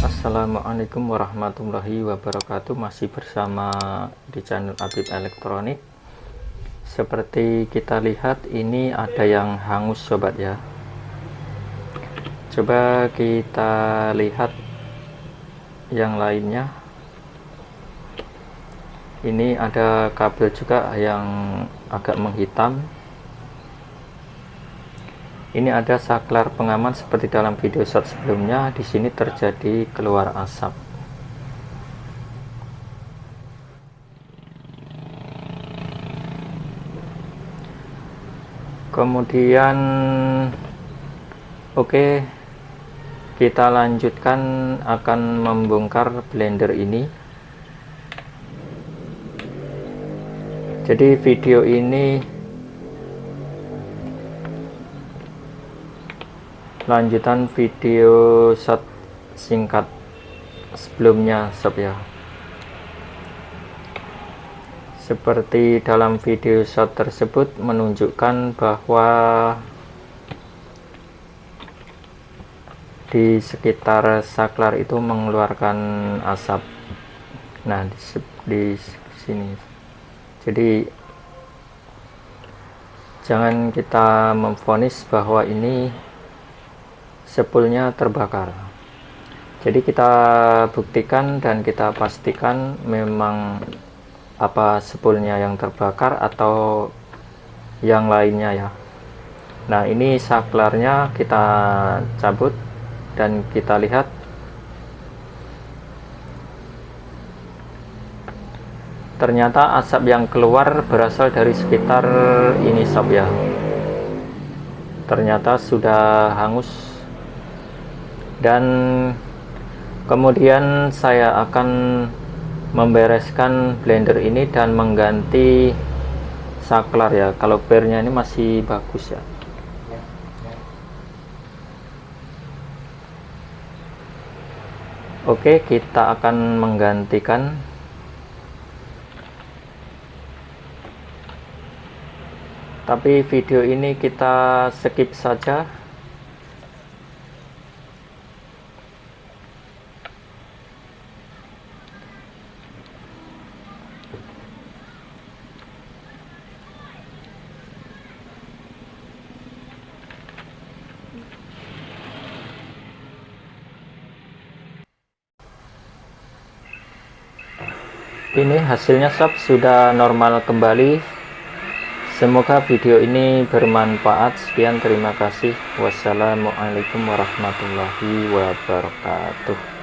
Assalamualaikum warahmatullahi wabarakatuh. Masih bersama di channel Habib Elektronik. Seperti kita lihat, ini ada yang hangus sobat ya. Coba kita lihat yang lainnya. Ini ada kabel juga yang agak menghitam. Ini ada saklar pengaman seperti dalam video shot sebelumnya. Di sini terjadi keluar asap. Kemudian oke, kita lanjutkan akan membongkar blender ini. Jadi video ini lanjutan video shot singkat sebelumnya sob ya. Seperti dalam video shot tersebut menunjukkan bahwa di sekitar saklar itu mengeluarkan asap. Nah, di sini. Jadi jangan kita memvonis bahwa ini spoolnya terbakar. Jadi kita buktikan dan kita pastikan memang apa spoolnya yang terbakar atau yang lainnya ya. Nah, ini saklarnya kita cabut dan kita lihat ternyata asap yang keluar berasal dari sekitar ini sob ya. Ternyata sudah hangus. Dan kemudian saya akan membereskan blender ini dan mengganti saklar ya. Kalau pernya ini masih bagus ya. Oke, kita akan menggantikan. Tapi video ini kita skip saja. Ini hasilnya sob, sudah normal kembali. Semoga video ini bermanfaat. Sekian, terima kasih. Wassalamualaikum warahmatullahi wabarakatuh.